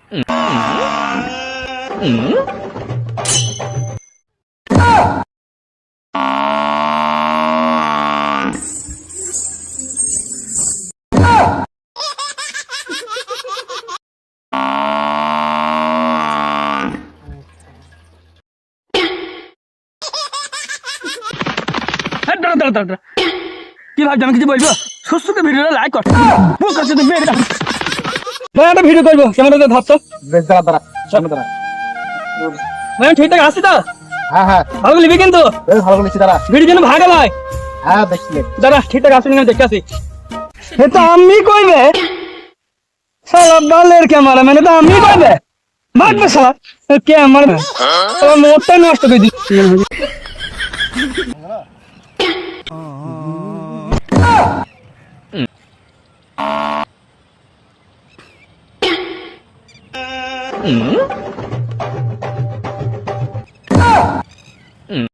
কি ভাবছি আমি কিছু বলবো? সুস্থকে ভিডিওটা লাইক কর। একটা ভিডিও করবো কেমন ভাবছো? বেশ দাঁড়া দাঁড়া সামনে দাঁড়া। ঠিকঠাক আসি তো? হ্যাঁ হ্যাঁ ভালো লিবি কিন্তু বেশ ভালো বলেছি দাঁড়া। ভিডিও যেন ভাগে নয়। হ্যাঁ দেখছি দাঁড়া ঠিকঠাক আসি না দেখতে আসি। এ তো আমি কইবে শালা বালের ক্যামেরা মানে তো আমি কইবে মারবে শালা ক্যামেরা মোটটা নষ্ট করে দিচ্ছি।